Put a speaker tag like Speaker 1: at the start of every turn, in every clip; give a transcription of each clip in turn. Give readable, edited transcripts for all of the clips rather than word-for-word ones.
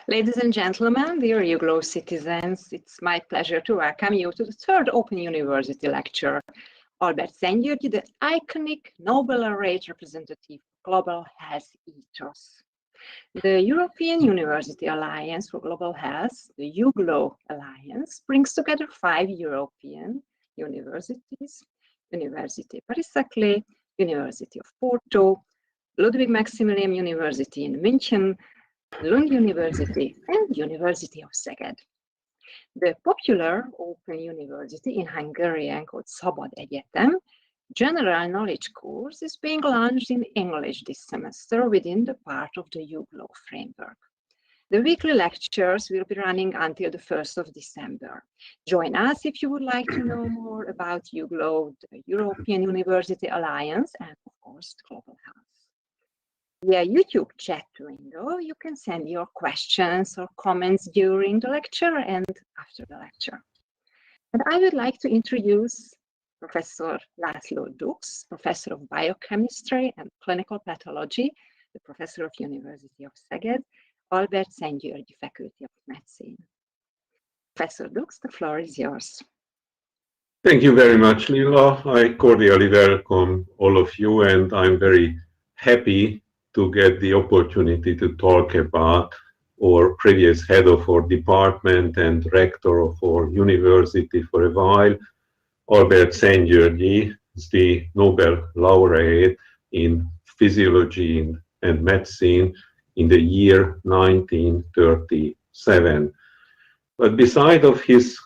Speaker 1: Ladies and gentlemen, dear UGLO citizens, it's my pleasure to welcome you to the third Open University lecture. Albert Szent-Györgyi, the iconic Nobellaureate representative of global health ethos. The European University Alliance for Global Health, the UGLO Alliance, brings together 5 European universities: University Paris-Saclay, University of Porto, Ludwig Maximilian University in München, Lund University, and University of Szeged. The popular Open University in Hungarian called Szabad Egyetem general knowledge course is being launched in English this semester within the part of the UGLO framework. The weekly lectures will be running until the 1st of December. Join us if you would like to know more about UGLO, the European University Alliance, and of course, global health. Via YouTube chat window, you can send your questions or comments during the lecture and after the lecture. And I would like to introduce Professor László Dux, Professor of Biochemistry and Clinical Pathology, the Professor of University of Szeged, Albert Szent-Györgyi Faculty of Medicine. Professor Dux, the floor is yours.
Speaker 2: Thank you very much, Lila. I cordially welcome all of you, and I'm very happy to get the opportunity to talk about our previous head of our department and rector of our university for a while. Albert Szent-Györgyi is the Nobel laureate in physiology and medicine in the year 1937. But beside of his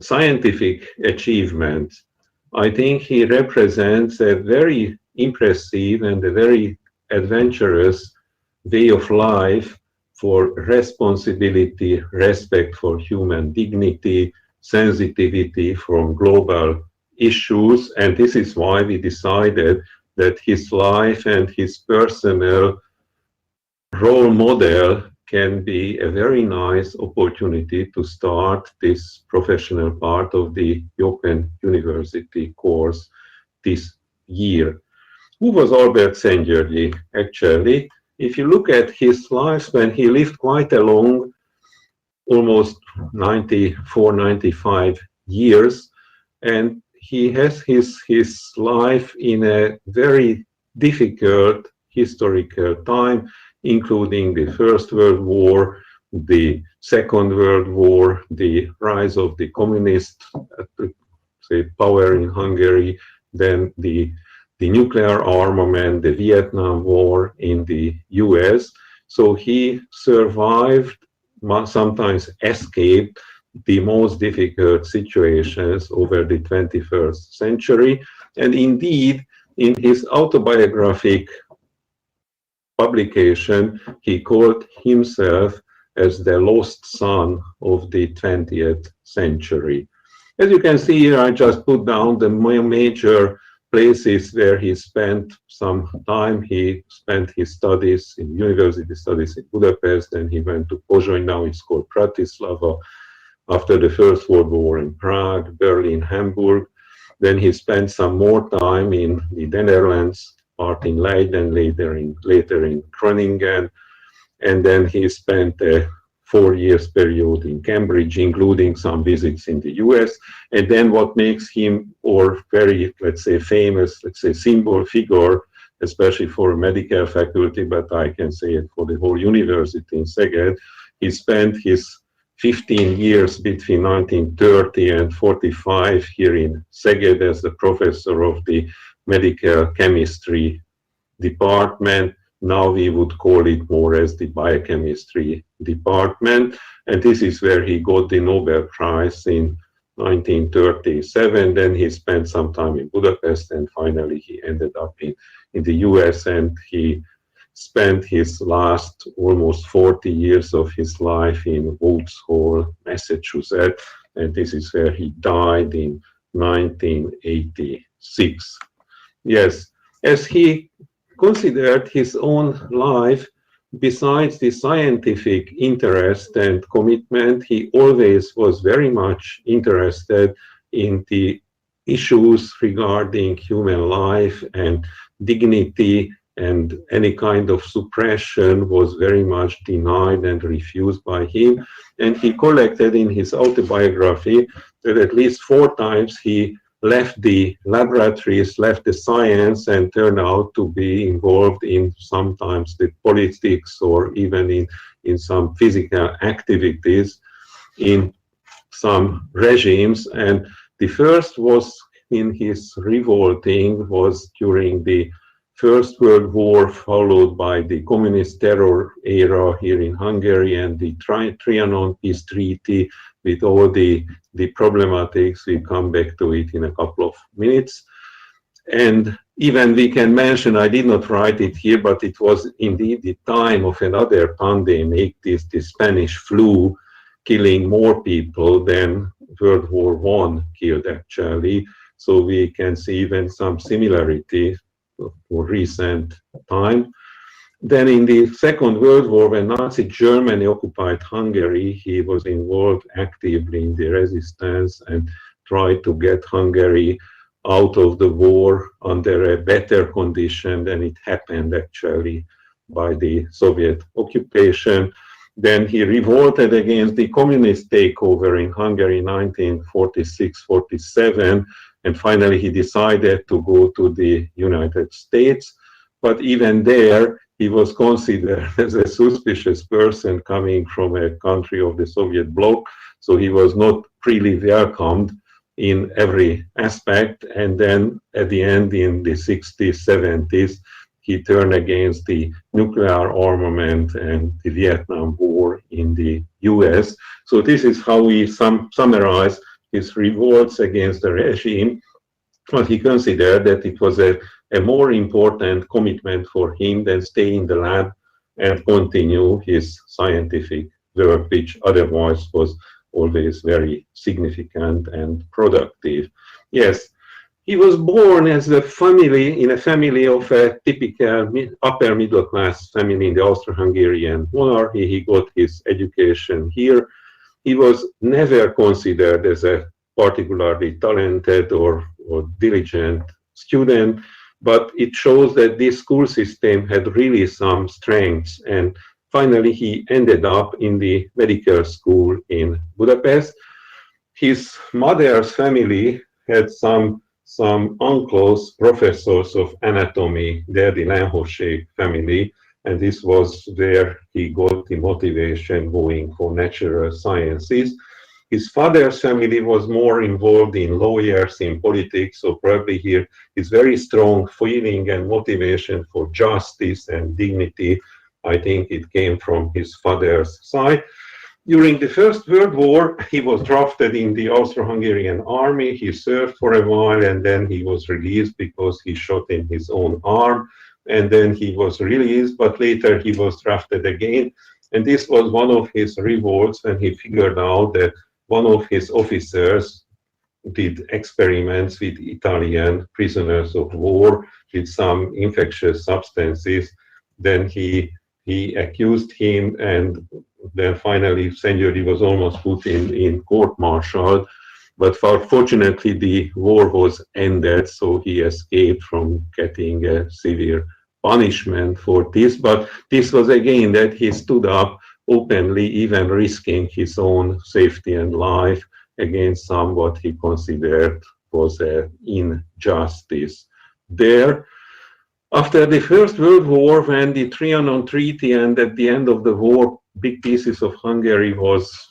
Speaker 2: scientific achievements, I think he represents a very impressive and a very adventurous way of life for responsibility, respect for human dignity, sensitivity from global issues. And this is why we decided that his life and his personal role model can be a very nice opportunity to start this professional part of the Open University course this year. Who was Albert Szent-Györgyi? Actually, if you look at his lifespan, he lived quite a long, almost 94, 95 years, and he has his life in a very difficult historical time, including the First World War, the Second World War, the rise of the communist power in Hungary, then the nuclear armament, the Vietnam War in the US. So he survived, sometimes escaped the most difficult situations over the 21st century. And indeed, in his autobiographic publication, he called himself as the lost son of the 20th century. As you can see here, I just put down the major places where he spent some time. He spent his studies in university studies in Budapest, and he went to Pozsony, now it's called Bratislava. After the First World War in Prague, Berlin, Hamburg. Then he spent some more time in the Netherlands, part in Leiden, later in Groningen, and then he spent a 4 years period in Cambridge, including some visits in the US. And then what makes him or very, let's say, famous, let's say, symbol figure, especially for a medical faculty, but I can say it for the whole university in Szeged, he spent his 15 years between 1930 and 45 here in Szeged as the professor of the medical chemistry department. Now we would call it more as the biochemistry department. And this is where he got the Nobel Prize in 1937. Then he spent some time in Budapest, and finally he ended up in the US, and he spent his last almost 40 years of his life in Woods Hole, Massachusetts. And this is where he died in 1986. Yes, as he considered his own life, besides the scientific interest and commitment, he always was very much interested in the issues regarding human life and dignity, and any kind of suppression was very much denied and refused by him. And he collected in his autobiography that at least 4 times he left the laboratories, left the science, and turned out to be involved in sometimes the politics or even in some physical activities in some regimes. And the first was in his revolting was during the First World War, followed by the communist terror era here in Hungary and the Trianon Peace Treaty with all the problematics. We come back to it in a couple of minutes. And even we can mention, I did not write it here, but it was indeed the time of another pandemic, the Spanish flu, killing more people than World War I killed actually. So we can see even some similarity for recent time. Then in the Second World War, when Nazi Germany occupied Hungary, he was involved actively in the resistance and tried to get Hungary out of the war under a better condition than it happened actually by the Soviet occupation. Then he revolted against the communist takeover in Hungary in 1946-47, and finally he decided to go to the United States. But even there, he was considered as a suspicious person coming from a country of the Soviet bloc, so he was not really welcomed in every aspect. And then at the end, in the 60s, 70s, he turned against the nuclear armament and the Vietnam War in the US. So this is how we summarize his revolts against the regime. But he considered that it was a more important commitment for him than stay in the lab and continue his scientific work, which otherwise was always very significant and productive. Yes, he was born as a family, in a family of a typical upper middle class family in the Austro-Hungarian monarchy. He got his education here. He was never considered as a particularly talented or diligent student, but it shows that this school system had really some strengths. And finally, he ended up in the medical school in Budapest. His mother's family had some uncles, professors of anatomy, they're the Lehocsék family, and this was where he got the motivation going for natural sciences. His father's family was more involved in lawyers, in politics, so probably here his very strong feeling and motivation for justice and dignity, I think it came from his father's side. During the First World War, he was drafted in the Austro-Hungarian army. He served for a while and then he was released because he shot in his own arm. And then he was released, but later he was drafted again. And this was one of his revolts when he figured out that one of his officers did experiments with Italian prisoners of war with some infectious substances. Then he accused him, and then finally Szent-Györgyi was almost put in court-martial. But fortunately, the war was ended, so he escaped from getting a severe punishment for this. But this was again that he stood up openly, even risking his own safety and life against some what he considered was an injustice there. After the First World War, when the Trianon Treaty and at the end of the war, big pieces of Hungary was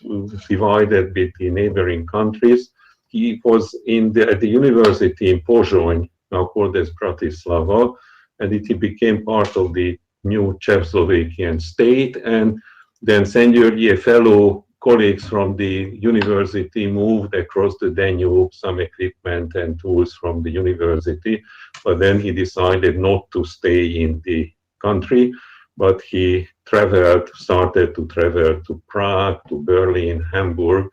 Speaker 2: divided between neighboring countries, he was at the university in Pozsony, now called as Bratislava, and he became part of the new Czechoslovakian state. And then Szent-Györgyi, a fellow colleagues from the university, moved across the Danube, some equipment and tools from the university, but then he decided not to stay in the country, but he started to travel to Prague, to Berlin, Hamburg,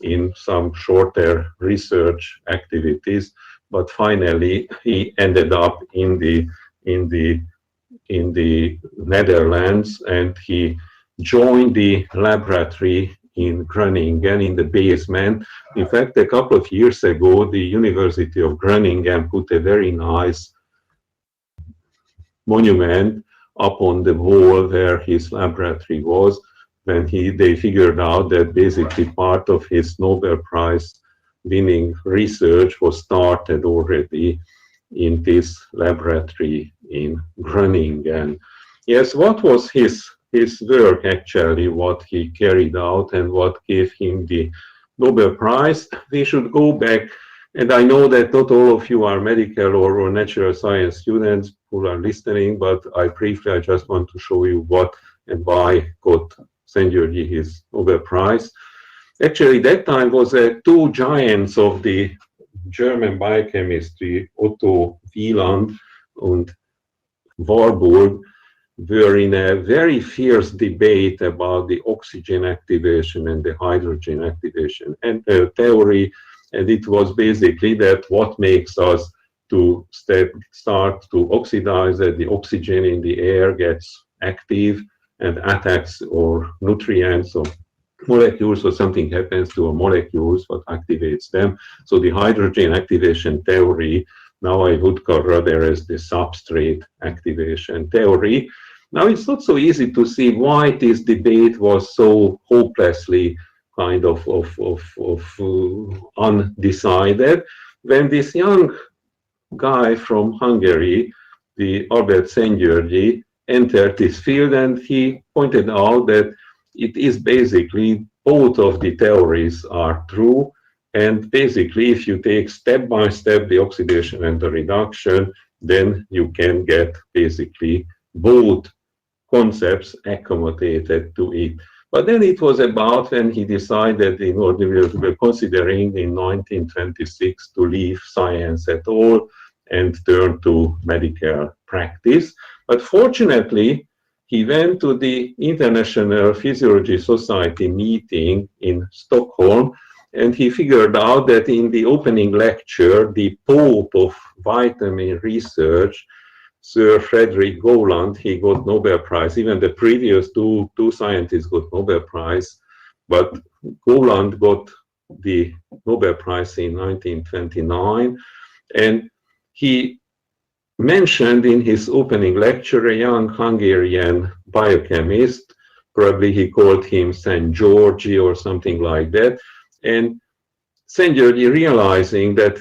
Speaker 2: in some shorter research activities, but finally he ended up in the in the Netherlands, and he joined the laboratory in Groningen in the basement. In fact, a couple of years ago, the University of Groningen put a very nice monument up on the wall where his laboratory was, when they figured out that basically part of his Nobel Prize winning research was started already in this laboratory in Groningen. Yes, what was his work actually, what he carried out and what gave him the Nobel Prize? We should go back, and I know that not all of you are medical or natural science students who are listening, but I just want to show you what and why got Szent-Györgyi his Nobel Prize. Actually, that time was two giants of the German biochemistry, Otto Wieland and Warburg, were in a very fierce debate about the oxygen activation and the hydrogen activation and theory. And it was basically that what makes us to start to oxidize, that the oxygen in the air gets active and attacks or nutrients or molecules, or something happens to our molecules, what activates them. So the hydrogen activation theory, now I would call rather as the substrate activation theory. Now it's not so easy to see why this debate was so hopelessly kind of undecided, when this young guy from Hungary, the Albert Szent-Györgyi, entered this field, and he pointed out that it is basically both of the theories are true, and basically if you take step by step the oxidation and the reduction, then you can get basically both concepts accommodated to it. But then it was about when he decided, in order we were considering in 1926 to leave science at all and turn to medical practice. But fortunately, he went to the International Physiology Society meeting in Stockholm, and he figured out that in the opening lecture, the Pope of vitamin research, Sir Frederick Gowland, he got Nobel Prize. Even the previous two scientists got Nobel Prize, but Gowland got the Nobel Prize in 1929, and he mentioned in his opening lecture a young Hungarian biochemist, probably he called him Szent-Györgyi or something like that, and Szent-Györgyi, realizing that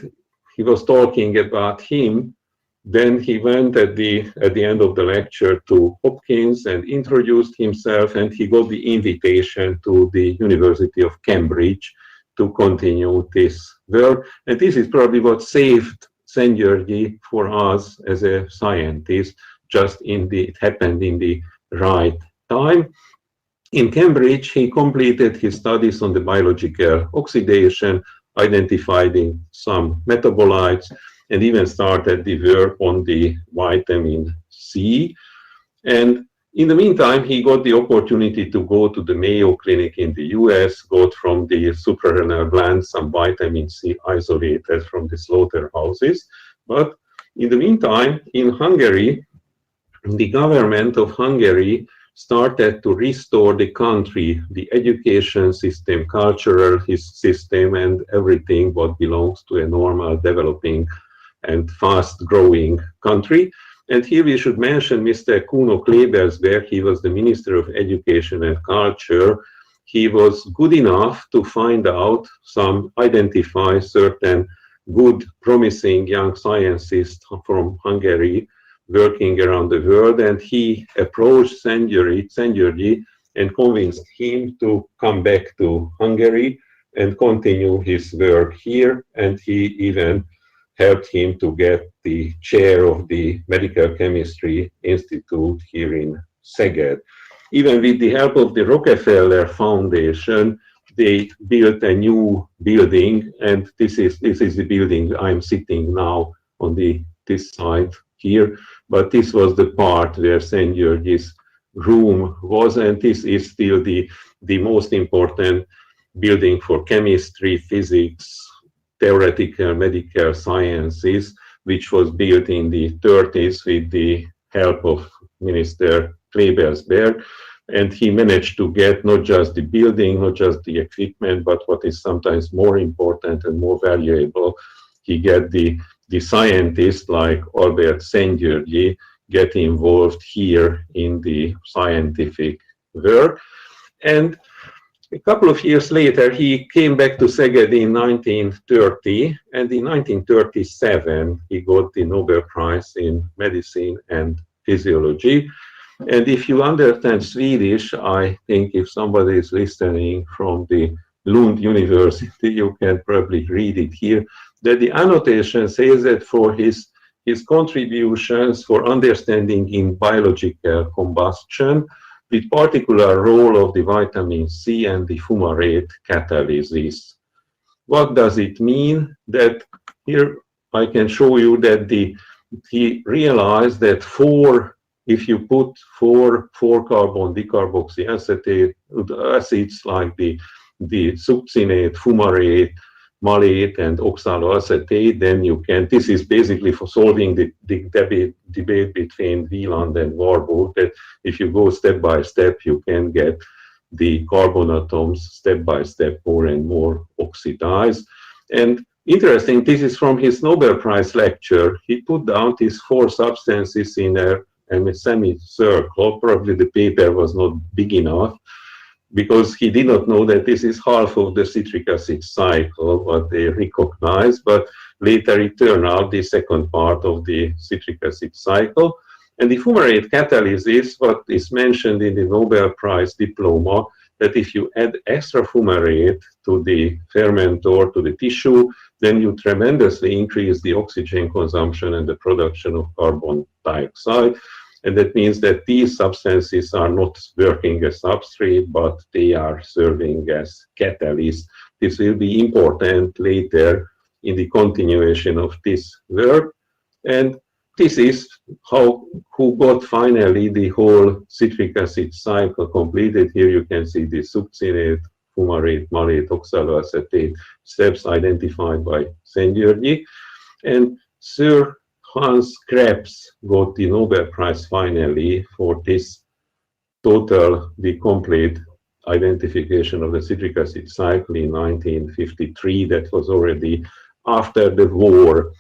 Speaker 2: he was talking about him, then he went at the end of the lecture to Hopkins and introduced himself, and he got the invitation to the University of Cambridge to continue this work. And this is probably what saved Szent-Györgyi for us as a scientist, it happened in the right time. In Cambridge, he completed his studies on the biological oxidation, identifying some metabolites, and even started the work on the vitamin C. And in the meantime, he got the opportunity to go to the Mayo Clinic in the US, got from the suprarenal gland some vitamin C isolated from the slaughterhouses. But in the meantime, in Hungary, the government of Hungary started to restore the country, the education system, cultural system, and everything what belongs to a normal developing and fast-growing country. And here we should mention Mr. Kuno Klebersberg. He was the Minister of Education and Culture. He was good enough to identify certain good, promising young scientists from Hungary working around the world, and he approached Szent-Györgyi and convinced him to come back to Hungary and continue his work here, and he even helped him to get the chair of the Medical Chemistry Institute here in Szeged. Even with the help of the Rockefeller Foundation, they built a new building, and this is the building I'm sitting now on this side here, but this was the part where Szent-Györgyi's room was, and this is still the most important building for chemistry, physics, theoretical medical sciences, which was built in the 30s with the help of Minister Klebersberg, and he managed to get not just the building, not just the equipment, but what is sometimes more important and more valuable, he get the scientists like Albert Szent-Györgyi get involved here in the scientific work. And a couple of years later, he came back to Szeged in 1930, and in 1937, he got the Nobel Prize in Medicine and Physiology. And if you understand Swedish, I think if somebody is listening from the Lund University, you can probably read it here, that the annotation says that for his contributions for understanding in biological combustion, with particular role of the vitamin C and the fumarate catalysis. What does it mean? That here I can show you that he realized that if you put four carbon decarboxyacetate acids like the succinate, fumarate, malate, and oxaloacetate, then you can, this is basically for solving the debate between Wieland and Warburg, that if you go step by step, you can get the carbon atoms step by step more and more oxidized. And interesting, this is from his Nobel Prize lecture. He put down these four substances in a semicircle. Probably the paper was not big enough, because he did not know that this is half of the citric acid cycle, what they recognized, but later it turned out the second part of the citric acid cycle. And the fumarate catalysis, what is mentioned in the Nobel Prize diploma, that if you add extra fumarate to the fermentor, to the tissue, then you tremendously increase the oxygen consumption and the production of carbon dioxide. And that means that these substances are not working as substrate, but they are serving as catalysts. This will be important later in the continuation of this work. And this is who got finally the whole citric acid cycle completed. Here you can see the succinate, fumarate, malate, oxaloacetate steps identified by Szent-Györgyi. And Sir Hans Krebs got the Nobel Prize finally for this the complete identification of the citric acid cycle in 1953. That was already after the war.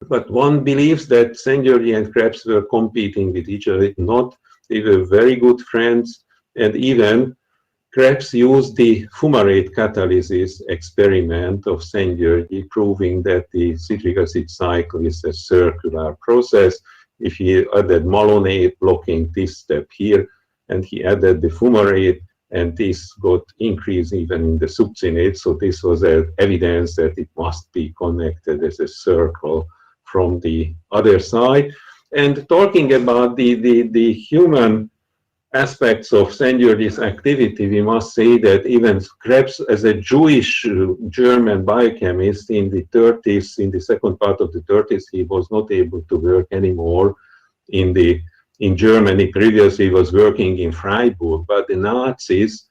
Speaker 2: But one believes that Szent-Györgyi and Krebs were competing with each other. Not, they were very good friends, and even Krebs used the fumarate catalysis experiment of Szent-Györgyi, proving that the citric acid cycle is a circular process. If he added malonate, blocking this step here, and he added the fumarate, and this got increase even in the succinate, so this was evidence that it must be connected as a circle from the other side. And talking about the human aspects of Szent-Györgyi's activity, we must say that even Krebs, as a Jewish German biochemist in the 30s, in the second part of the 30s, he was not able to work anymore in Germany. Previously, he was working in Freiburg, but the Nazis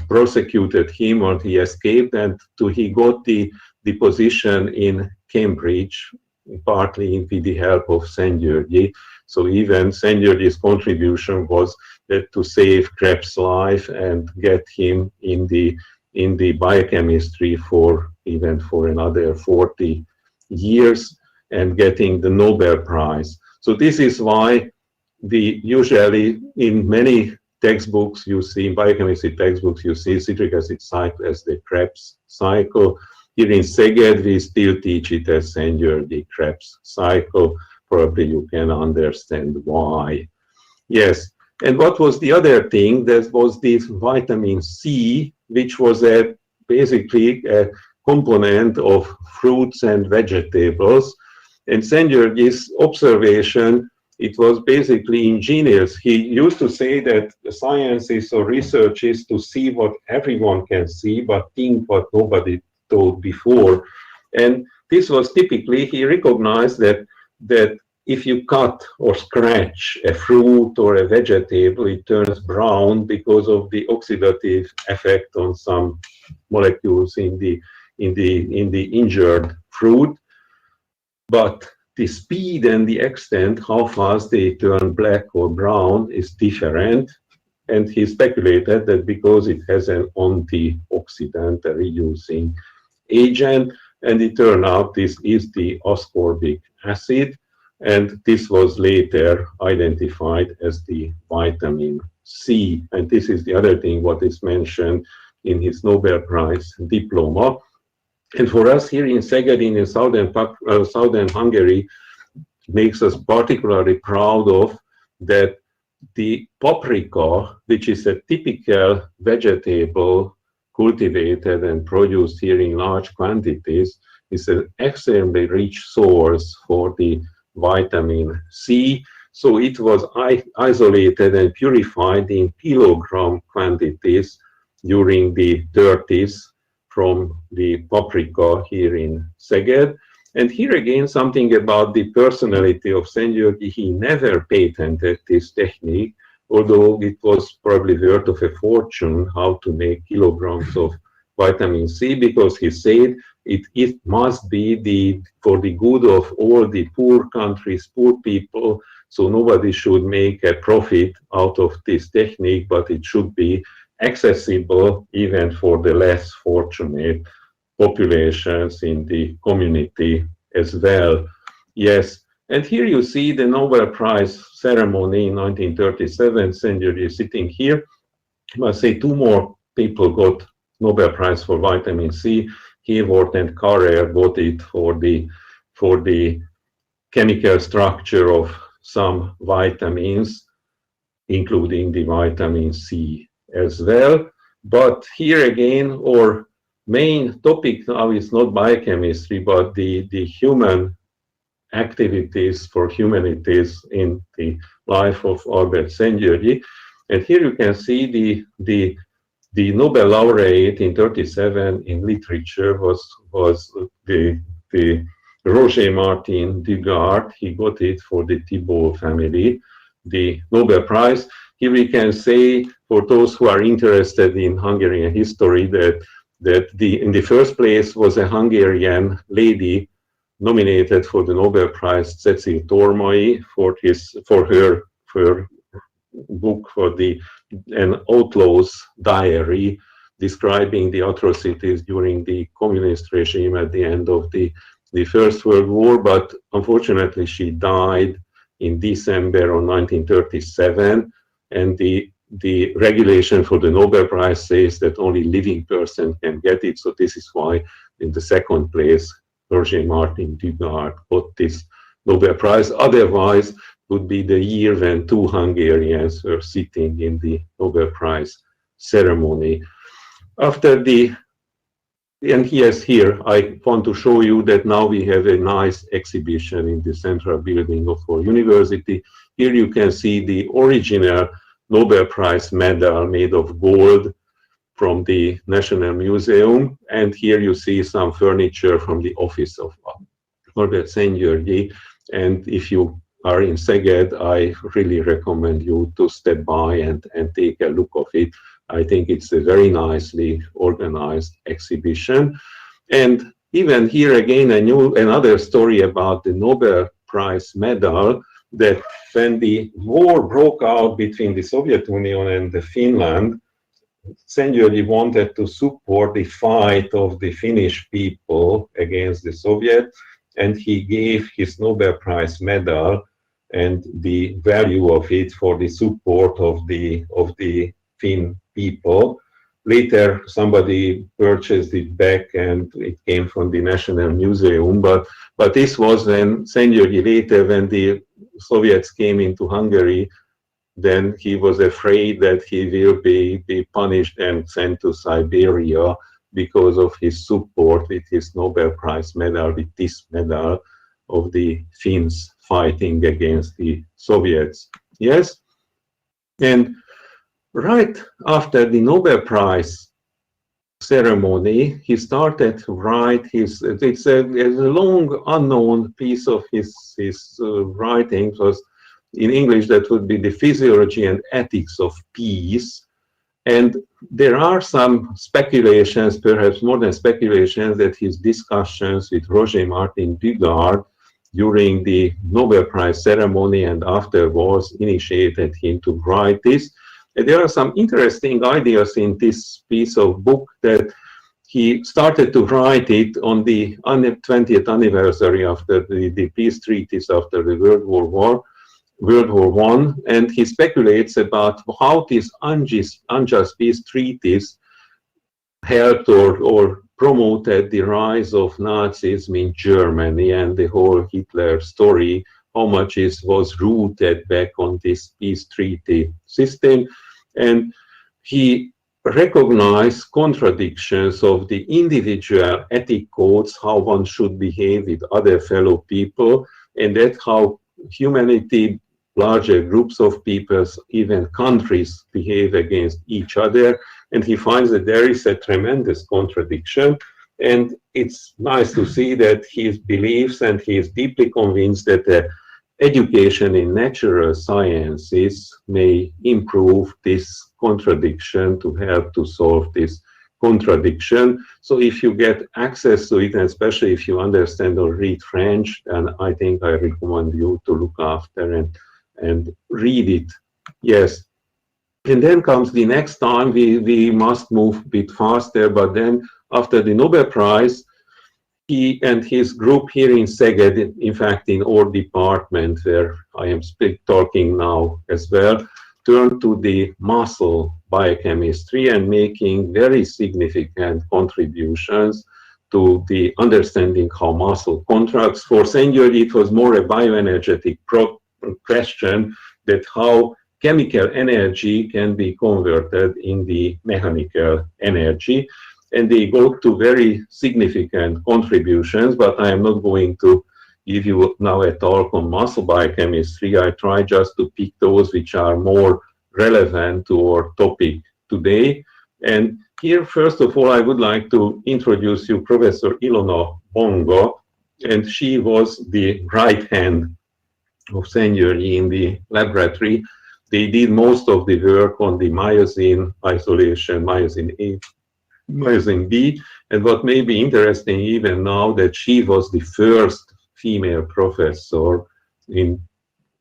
Speaker 2: prosecuted him, or he escaped, and he got the position in Cambridge, partly with the help of Szent-Györgyi. So even Szent-Györgyi's contribution was that to save Krebs' life and get him in the biochemistry for another 40 years and getting the Nobel Prize. So this is why usually in many textbooks you see, in biochemistry textbooks, you see citric acid cycle as the Krebs cycle. Here in Szeged, we still teach it as Szent-Györgyi Krebs cycle. Probably you can understand why. Yes, and what was the other thing? There was this vitamin C, which was basically a component of fruits and vegetables. And Szent-Györgyi's observation, it was basically ingenious. He used to say that the science is or research is to see what everyone can see, but think what nobody thought before. And this was typically, he recognized that if you cut or scratch a fruit or a vegetable, it turns brown because of the oxidative effect on some molecules in the injured fruit. But the speed and the extent, how fast they turn black or brown, is different. And he speculated that because it has an antioxidant, a reducing agent, and it turned out this is the ascorbic acid, and this was later identified as the vitamin C. And this is the other thing what is mentioned in his Nobel Prize diploma. And for us here in Szeged, in southern Hungary, makes us particularly proud of that the paprika, which is a typical vegetable cultivated and produced here in large quantities, is an extremely rich source for the vitamin C. So it was isolated and purified in kilogram quantities during the 30s from the paprika here in Szeged. And here again, something about the personality of Szent-Györgyi. He never patented this technique, although it was probably worth of a fortune how to make kilograms of vitamin C, because he said it must be for the good of all the poor countries, poor people, so nobody should make a profit out of this technique, but it should be accessible even for the less fortunate populations in the community as well. Yes, and here you see the Nobel Prize ceremony in 1937. Szent-Györgyi is sitting here. I must say two more people got Nobel Prize for vitamin C. Hayward and Carrer got it for the chemical structure of some vitamins, including the vitamin C as well. But here again, our main topic now is not biochemistry, but the human activities for humanities in the life of Albert Szent-Györgyi. And here you can see the Nobellaureate in 1937 in literature was the Roger Martin Dugard. He got it for the Thibault family, the Nobel Prize. Here we can say, for those who are interested in Hungarian history, that in the first place was a Hungarian lady nominated for the Nobel Prize, Cecil Tormai, for her book for an outlaw's diary, describing the atrocities during the communist regime at the end of the First World War. But unfortunately, she died in December of 1937, and the regulation for the Nobel Prize says that only living person can get it. So this is why in the second place, Roger Martin Dugard got this Nobel Prize. Otherwise, would be the year when two Hungarians were sitting in the Nobel Prize ceremony. And yes, here I want to show you that now we have a nice exhibition in the central building of our university. Here you can see the original Nobel Prize medal made of gold from the National Museum. And here you see some furniture from the office of Albert Szent-Györgyi. And if you are in Szeged, I really recommend you to step by and take a look of it. I think it's a very nicely organized exhibition. And even here again, another story about the Nobel Prize medal, that when the war broke out between the Soviet Union and the Finland, Szent-Györgyi wanted to support the fight of the Finnish people against the Soviets, and he gave his Nobel Prize medal and the value of it for the support of the Finn people. Later, somebody purchased it back, and it came from the National Museum. But this was when Szent-Györgyi later, when the Soviets came into Hungary, then he was afraid that he will be punished and sent to Siberia because of his support with his Nobel Prize medal, with this medal of the Finns fighting against the Soviets. Yes? And right after the Nobel Prize ceremony, he started to write it's a long unknown piece of his writing. It was in English, that would be The Physiology and Ethics of Peace. And there are some speculations, perhaps more than speculations, that his discussions with Roger Martin Dugard during the Nobel Prize ceremony and afterwards initiated him to write this. And there are some interesting ideas in this piece of book that he started to write it on the 20th anniversary after the peace treaties after the World War I, and he speculates about how these unjust peace treaties helped or promoted the rise of Nazism in Germany, and the whole Hitler story, how much it was rooted back on this peace treaty system. And he recognized contradictions of the individual ethic codes, how one should behave with other fellow people, and that how humanity, larger groups of peoples, even countries behave against each other. And he finds that there is a tremendous contradiction. And it's nice to see that he believes and he is deeply convinced that education in natural sciences may improve this contradiction to help to solve this contradiction. So if you get access to it, and especially if you understand or read French, then I think I recommend you to look after and read it. Yes. And then comes the next time, we must move a bit faster, but then after the Nobel Prize, he and his group here in Szeged, in fact in our department where I am talking now as well, turned to the muscle biochemistry and making very significant contributions to the understanding how muscle contracts. For Szent-Györgyi, it was more a bioenergetic question that how chemical energy can be converted in the mechanical energy. And they got to very significant contributions, but I am not going to give you now a talk on muscle biochemistry. I try just to pick those which are more relevant to our topic today. And here, first of all, I would like to introduce you Professor Ilona Bongo, and she was the right hand of Szent-Györgyi in the laboratory. They did most of the work on the myosin isolation, myosin A, myosin B, and what may be interesting even now that she was the first female professor in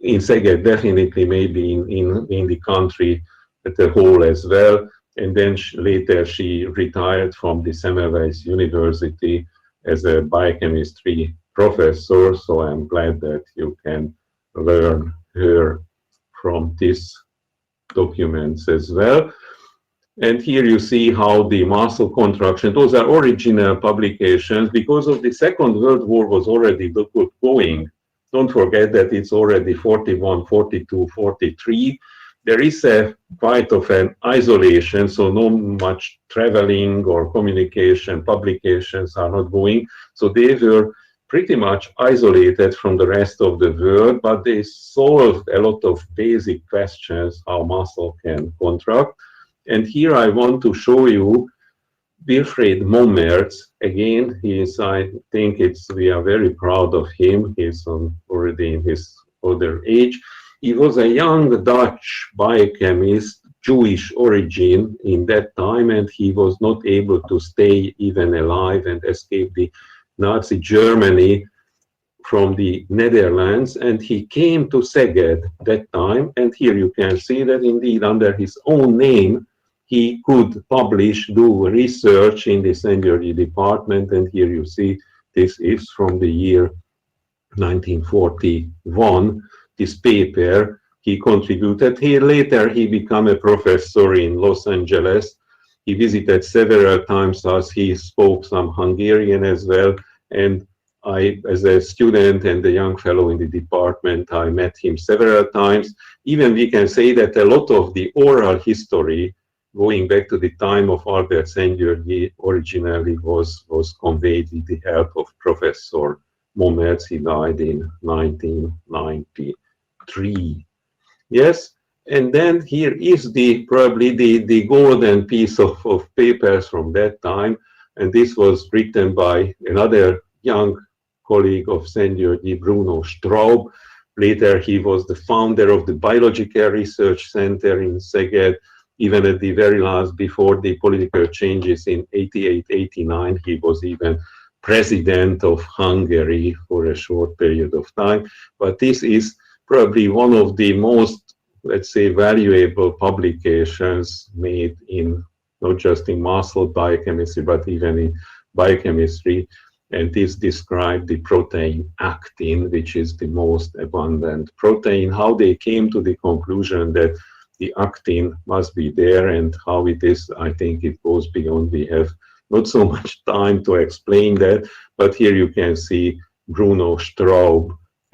Speaker 2: Szeged, definitely maybe in the country as a whole as well. And then later she retired from the Semmelweis University as a biochemistry professor. So I'm glad that you can learn her from these documents as well. And here you see how the muscle contraction, those are original publications because of the Second World War was already going. Don't forget that it's already 41, 42, 43. There is a quite of an isolation, so no much traveling or communication, publications are not going. So they were pretty much isolated from the rest of the world, but they solved a lot of basic questions how muscle can contract. And here I want to show you Wilfried Mommerts. Again, he is, I think we are very proud of him. He's already in his older age. He was a young Dutch biochemist, Jewish origin in that time, and he was not able to stay even alive and escape the Nazi Germany from the Netherlands, and he came to Szeged that time. And here you can see that indeed under his own name he could publish, do research in the Szent-Györgyi department. And here you see this is from the year 1941, this paper he contributed. Here later he became a professor in Los Angeles. He visited several times as he spoke some Hungarian as well. And I, as a student and a young fellow in the department, I met him several times. Even we can say that a lot of the oral history going back to the time of Albert Szent-Györgyi originally was conveyed with the help of Professor Mommerts. He died in 1993. Yes, and then here is probably the golden piece of papers from that time. And this was written by another young colleague of Szent-Györgyi, Bruno Straub. Later, he was the founder of the Biological Research Center in Szeged. Even at the very last, before the political changes in 88, 89, he was even president of Hungary for a short period of time. But this is probably one of the most, let's say, valuable publications made in not just in muscle biochemistry, but even in biochemistry. And this described the protein actin, which is the most abundant protein, how they came to the conclusion that the actin must be there, and how it is. I think it goes beyond. We have not so much time to explain that, but here you can see Bruno Straub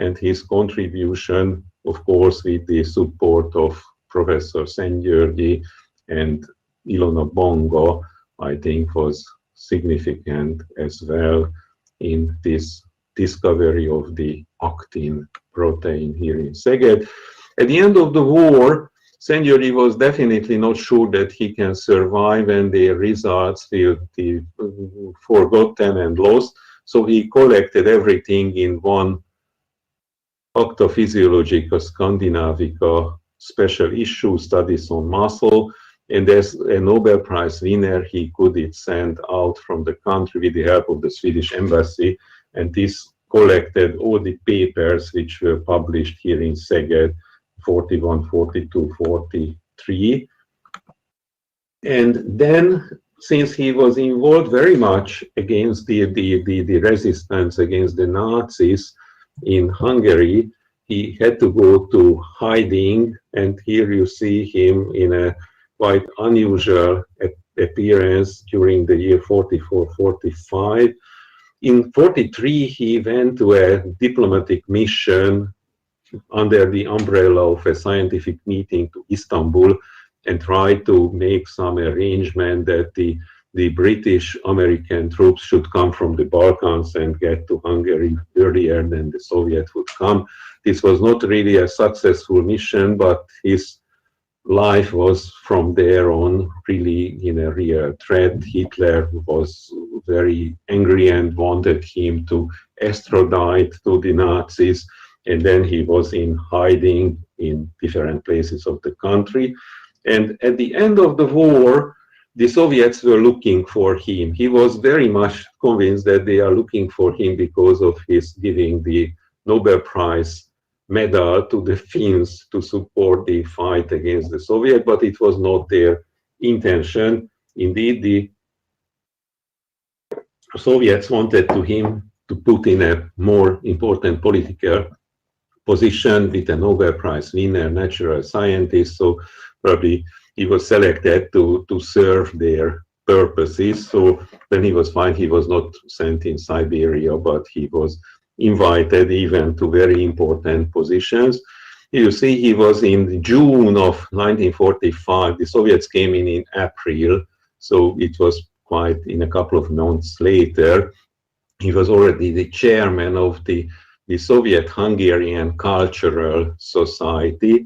Speaker 2: and his contribution, of course, with the support of Professor Szent-Györgyi and Ilona Bongo, I think was significant as well in this discovery of the actin protein here in Szeged. At the end of the war, Szent-Györgyi was definitely not sure that he can survive, and the results will be forgotten and lost. So he collected everything in one Acta Physiologica Scandinavica special issue, studies on muscle. And as a Nobel Prize winner, he could it send out from the country with the help of the Swedish embassy. And this collected all the papers which were published here in Szeged, 41, 42, 43. And then, since he was involved very much against the resistance against the Nazis in Hungary, he had to go to hiding. And here you see him in a quite unusual appearance during the year 44-45. In 43, he went to a diplomatic mission under the umbrella of a scientific meeting to Istanbul, and tried to make some arrangement that the British American troops should come from the Balkans and get to Hungary earlier than the Soviet would come. This was not really a successful mission, but his life was from there on really in a real threat. Hitler was very angry and wanted him to extradite to the Nazis, and then he was in hiding in different places of the country. And at the end of the war, the Soviets were looking for him. He was very much convinced that they are looking for him because of his giving the Nobel Prize medal to the Finns to support the fight against the Soviet, but it was not their intention. Indeed, the Soviets wanted him to put in a more important political position with a Nobel Prize winner, natural scientist, so probably he was selected to serve their purposes. So when he was fine, he was not sent in Siberia, but he was invited even to very important positions. You see, he was in June of 1945. The Soviets came in April, so it was quite in a couple of months later. He was already the chairman of the Soviet-Hungarian Cultural Society.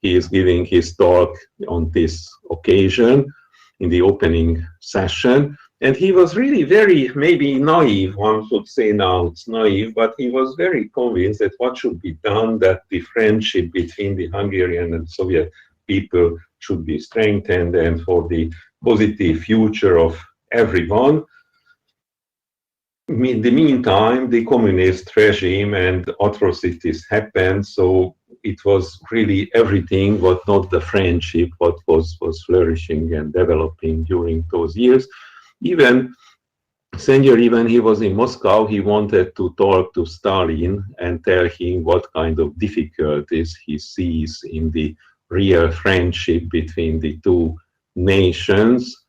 Speaker 2: He is giving his talk on this occasion in the opening session. And he was really very, maybe naive, one should say now it's naive, but he was very convinced that what should be done, that the friendship between the Hungarian and Soviet people should be strengthened, and for the positive future of everyone. In the meantime, the communist regime and atrocities happened, so it was really everything but not the friendship what was flourishing and developing during those years. Even Szent-Györgyi, when he was in Moscow, he wanted to talk to Stalin and tell him what kind of difficulties he sees in the real friendship between the two nations.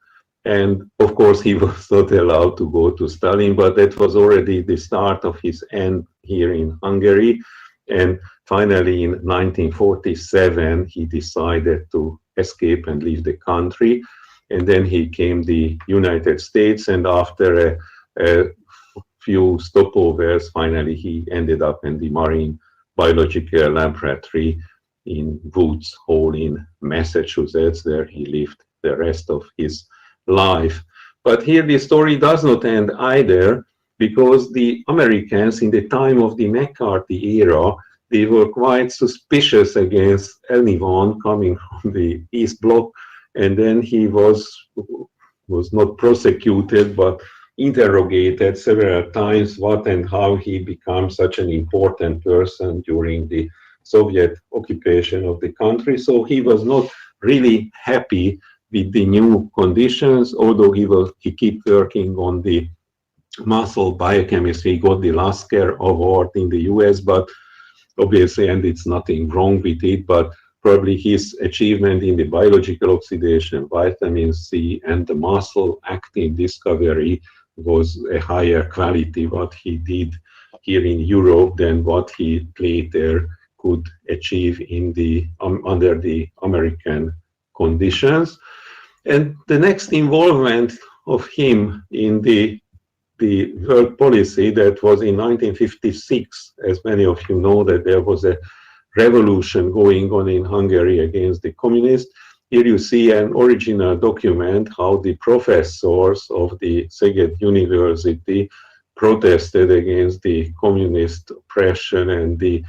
Speaker 2: And of course, he was not allowed to go to Stalin, but that was already the start of his end here in Hungary. And finally, in 1947, he decided to escape and leave the country. And then he came to the United States, and after a few stopovers, finally he ended up in the Marine Biological Laboratory in Woods Hole in Massachusetts, where he lived the rest of his life. But here the story does not end either, because the Americans in the time of the McCarthy era, they were quite suspicious against anyone coming from the East Bloc. And then he was not prosecuted, but interrogated several times what and how he became such an important person during the Soviet occupation of the country. So he was not really happy with the new conditions, although he kept working on the muscle biochemistry. He got the Lasker Award in the US, but obviously, and it's nothing wrong with it, but probably his achievement in the biological oxidation, vitamin C, and the muscle actin discovery was a higher quality what he did here in Europe than what he later could achieve in the under the American conditions. And the next involvement of him in the world policy, that was in 1956, as many of you know, that there was a revolution going on in Hungary against the communists. Here you see an original document how the professors of the Szent-Györgyi University protested against the communist oppression and the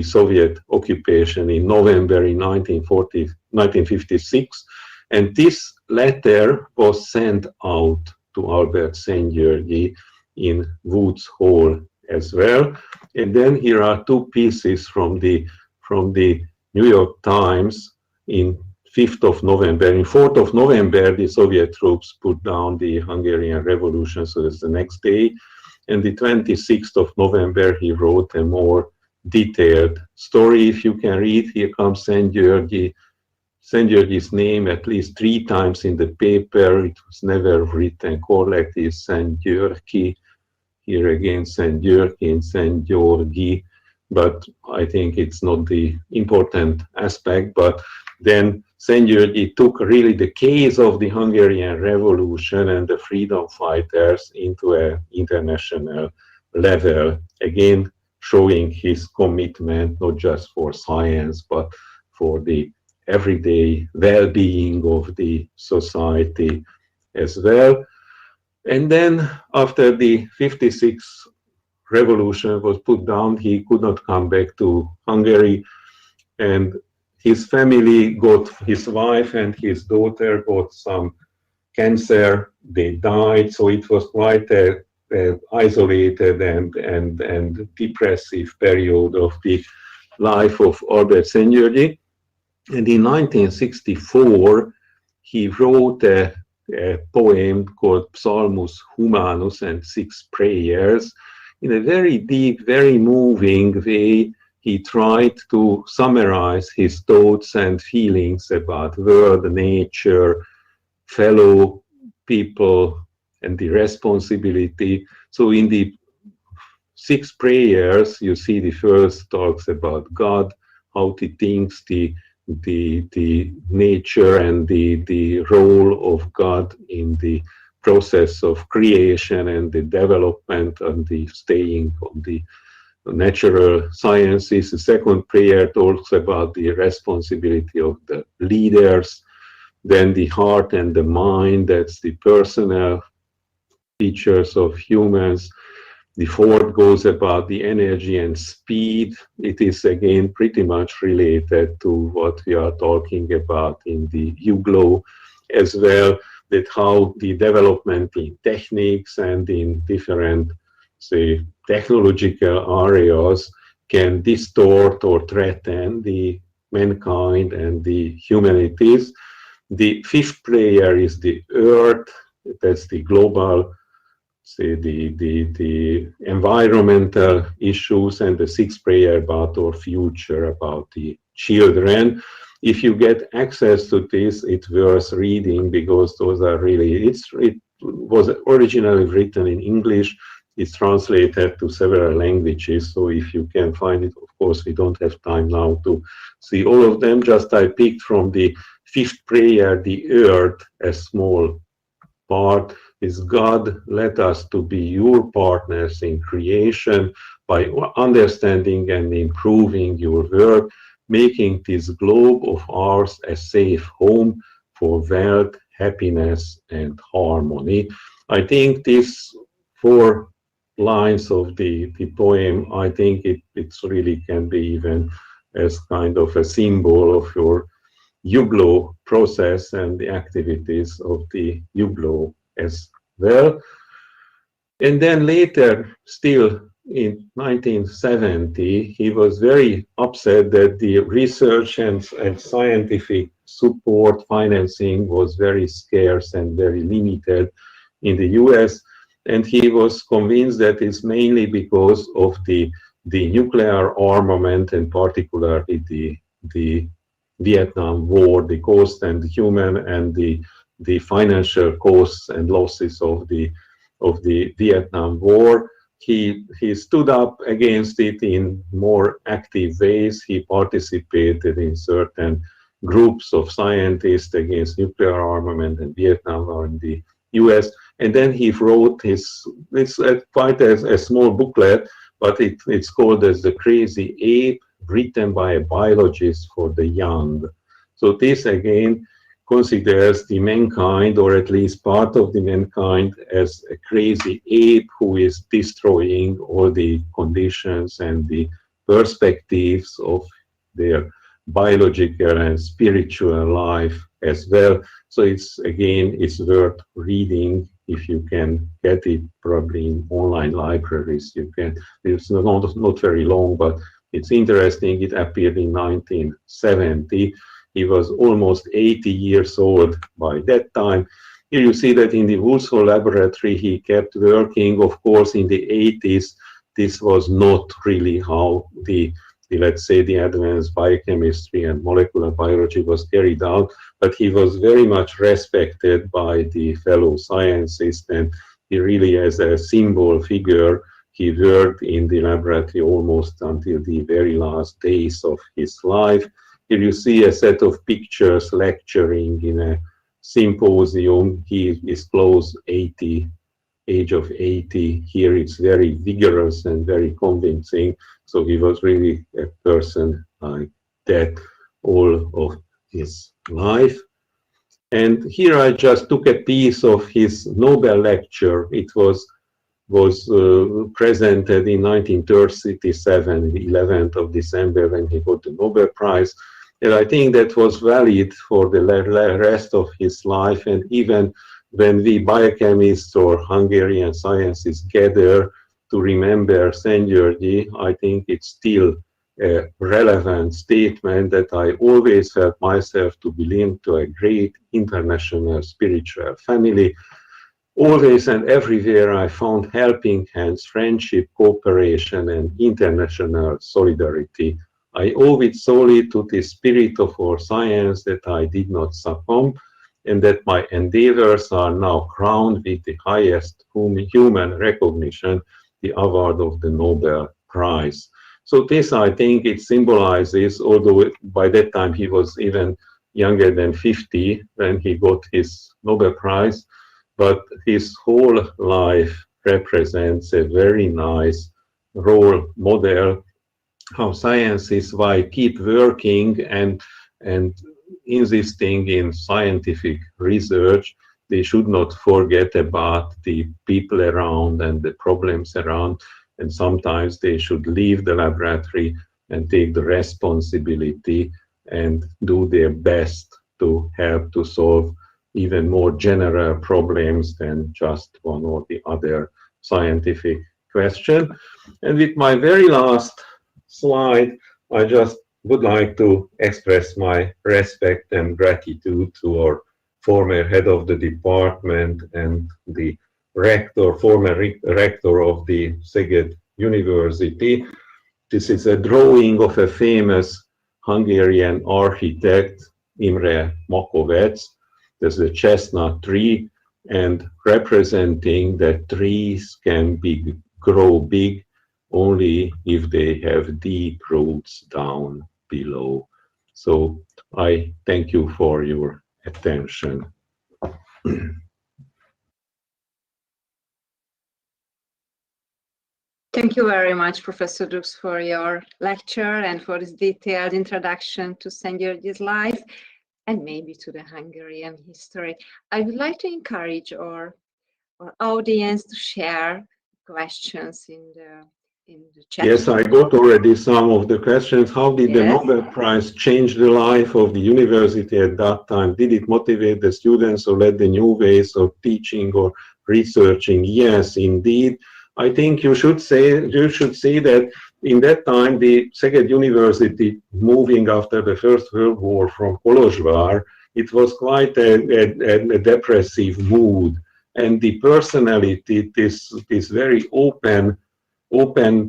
Speaker 2: Soviet occupation in November in 1956. And this letter was sent out to Albert Szent-Györgyi in Woods Hall as well. And then here are two pieces from the New York Times in 5th of November. In 4th of November, the Soviet troops put down the Hungarian Revolution, so that's the next day. And the 26th of November, he wrote a more detailed story. If you can read, here comes Szent-Györgyi. Szent-Györgyi's name at least 3 times in the paper. It was never written correctly. Szent-Györgyi. Here again, Szent-Györgyi and Szent-Györgyi. But I think it's not the important aspect. But then Szent-Györgyi took really the case of the Hungarian Revolution and the freedom fighters into an international level. Again, showing his commitment not just for science, but for the everyday well-being of the society as well. And then after the 56 revolution was put down, he could not come back to Hungary, and his family got, his wife and his daughter got some cancer. They died, so it was quite a isolated and depressive period of the life of Albert Szent-Györgyi. And in 1964, he wrote a poem called Psalmus, Humanus, and 6 prayers. In a very deep, very moving way, he tried to summarize his thoughts and feelings about world, nature, fellow people, and the responsibility. So in the 6 prayers, you see the first talks about God, how he thinks the nature and the role of God in the process of creation and the development and the staying on the natural sciences. The second prayer talks about the responsibility of the leaders, then the heart and the mind, that's the personal features of humans. The fourth goes about the energy and speed. It is again pretty much related to what we are talking about in the UGLO as well, that how the development in techniques and in different, say, technological areas can distort or threaten the mankind and the humanities. The 5th prayer is the earth, that's the global, say, the environmental issues, and the 6th prayer about our future, about the children. If you get access to this, it's worth reading, because those are really, it was originally written in English. It's translated to several languages, so if you can find it, of course, we don't have time now to see all of them. Just I picked from the 5th prayer, the earth, a small part, is God, let us to be your partners in creation by understanding and improving your work, making this globe of ours a safe home for wealth, happiness, and harmony. I think these 4 lines of the poem, I think it really can be even as kind of a symbol of your UGLO process and the activities of the UGLO as well. And then later, still in 1970, he was very upset that the research and scientific support financing was very scarce and very limited in the US. And he was convinced that it's mainly because of the nuclear armament, and particularly the Vietnam War, the cost and the human and the financial costs and losses of the Vietnam War. He stood up against it in more active ways. He participated in certain groups of scientists against nuclear armament and Vietnam War in the US. And then he wrote it's quite a small booklet, but it's called as The Crazy Ape, written by a biologist for the young. So this again considers the mankind, or at least part of the mankind, as a crazy ape who is destroying all the conditions and the perspectives of their biological and spiritual life as well. So it's worth reading if you can get it, probably in online libraries. You can. It's not very long, but it's interesting. It appeared in 1970. He was almost 80 years old by that time. Here you see that in the Woodsville laboratory, he kept working. Of course, in the 80s, this was not really how let's say, the advanced biochemistry and molecular biology was carried out, but he was very much respected by the fellow scientists, and he really, as a symbol figure, he worked in the laboratory almost until the very last days of his life. Here you see a set of pictures lecturing in a symposium. He is close 80, age of 80. Here it's very vigorous and very convincing. So he was really a person like that all of his life. And here I just took a piece of his Nobel lecture. It was presented in 1937, the 11th of December, when he got the Nobel Prize. And I think that was valid for the rest of his life. And even when we biochemists or Hungarian scientists gather to remember Szent-Györgyi, I think it's still a relevant statement that I always felt myself to belong to a great international spiritual family. Always and everywhere I found helping hands, friendship, cooperation, and international solidarity. I owe it solely to the spirit of our science that I did not succumb, and that my endeavors are now crowned with the highest human recognition, the award of the Nobel Prize. So this, I think, it symbolizes, although by that time he was even younger than 50 when he got his Nobel Prize, but his whole life represents a very nice role model, how scientists, why keep working and insisting in scientific research. They should not forget about the people around and the problems around, and sometimes they should leave the laboratory and take the responsibility and do their best to help to solve even more general problems than just one or the other scientific question. And with my very last slide, I just would like to express my respect and gratitude to our former head of the department and the rector, former rector of the Szeged University. This is a drawing of a famous Hungarian architect, Imre Makovec. There's a chestnut tree, and representing that trees can grow big only if they have deep roots down below. So I thank you for your attention.
Speaker 1: Thank you very much, Professor Dux, for your lecture and for this detailed introduction to Szent-György's life and maybe to the Hungarian history. I would like to encourage our audience to share questions in the in the chat.
Speaker 2: Yes, I got already some of the questions. How did the
Speaker 1: Yes.
Speaker 2: Nobel Prize change the life of the university at that time? Did it motivate the students or lead the new ways of teaching or researching? Yes, indeed. I think you should say that in that time the Szeged University, moving after the First World War from Kolozsvár, it was quite a depressive mood, and the personality, this very open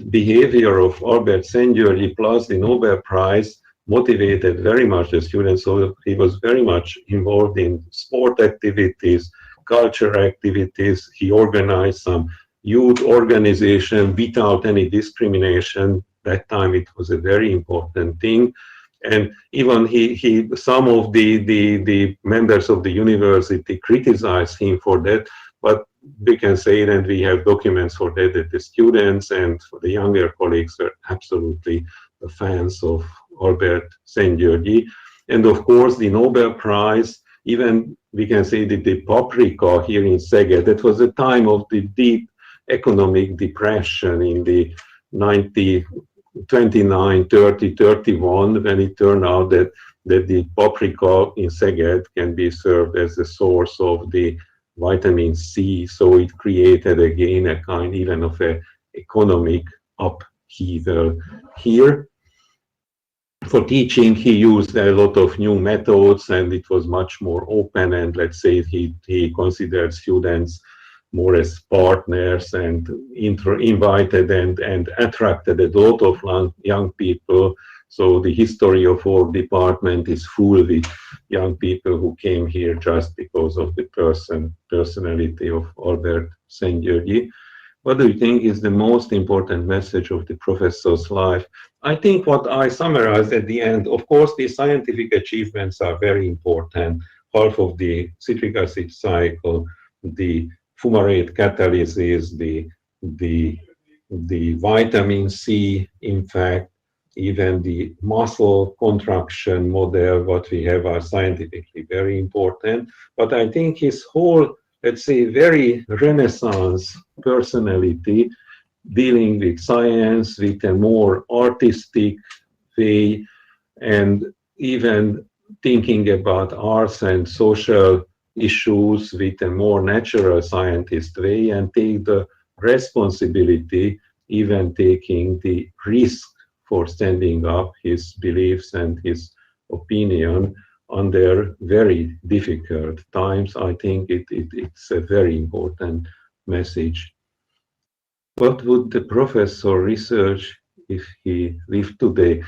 Speaker 2: behavior of Albert Szent-Györgyi plus the Nobel Prize motivated very much the students. So he was very much involved in sport activities, culture activities. He organized some youth organization without any discrimination. That time it was a very important thing. And even some of the members of the university criticized him for that, but we can say that we have documents for that the students and for the younger colleagues were absolutely fans of Albert Szent-Györgyi. And of course, the Nobel Prize, even we can say that the paprika here in Szeged, that was a time of the deep economic depression in the 29, 30, 31, when it turned out that the paprika in Szeged can be served as a source of the vitamin C. So it created again a kind even of a economic upheaval here. For teaching, he used a lot of new methods, and it was much more open, and let's say he considered students more as partners and invited and attracted a lot of young people. So the history of our department is full with young people who came here just because of the personality of Albert Szent-Györgyi. What do you think is the most important message of the professor's life? I think what I summarized at the end, of course, the scientific achievements are very important. Half of the citric acid cycle, the fumarate catalysis, the vitamin C, in fact, even the muscle contraction model, what we have are scientifically very important. But I think his whole, let's say, very Renaissance personality, dealing with science with a more artistic way, and even thinking about arts and social issues with a more natural scientist way, and take the responsibility, even taking the risk for standing up his beliefs and his opinion under very difficult times. I think it's a very important message. What would the professor research if he lived today?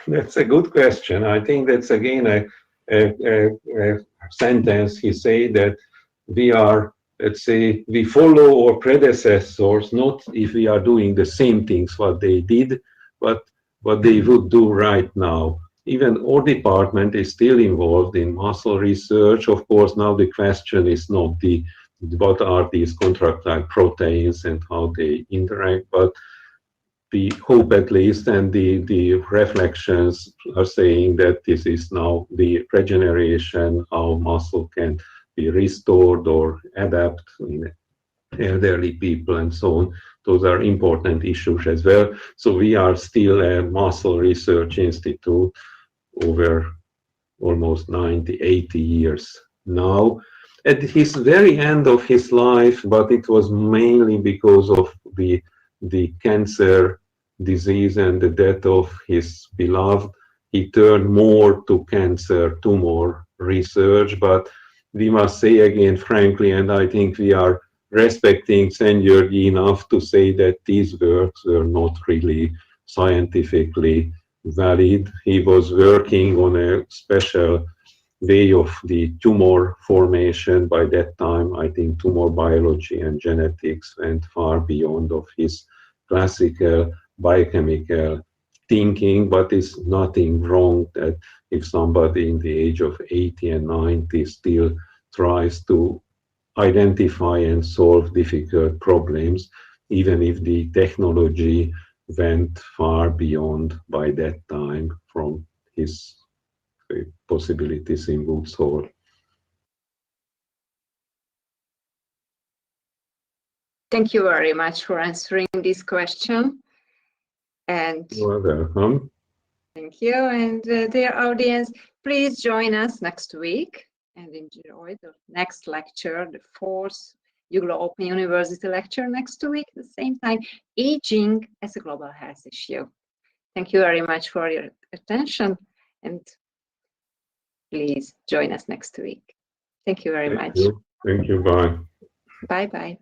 Speaker 2: That's a good question. I think that's again a sentence he said that we are, let's say, we follow our predecessors, not if we are doing the same things what they did, but what they would do right now. Even our department is still involved in muscle research. Of course, now the question is not what are these contractile proteins and how they interact, but we hope at least, and the reflections are saying that this is now the regeneration, how muscle can be restored or adapt in elderly people and so on. Those are important issues as well. So we are still a muscle research institute over almost 90, 80 years now. At his very end of his life, but it was mainly because of the cancer disease and the death of his beloved, he turned more to cancer tumor research. But we must say again, frankly, and I think we are respecting Szent-Györgyi enough to say that these works were not really scientifically valid. He was working on a special way of the tumor formation. By that time, I think tumor biology and genetics went far beyond of his classical biochemical thinking, but it's nothing wrong that if somebody in the age of 80 and 90 still tries to identify and solve difficult problems, even if the technology went far beyond by that time from his possibilities in Woods Hole.
Speaker 1: Thank you very much for answering this question. And
Speaker 2: you are welcome.
Speaker 1: thank you. And dear audience, please join us next week and enjoy the next lecture, the fourth Györgl Open University lecture next week at the same time, aging as a global health issue. Thank you very much for your attention, and please join us next week. Thank you very much.
Speaker 2: Thank you. Bye.
Speaker 1: Bye-bye.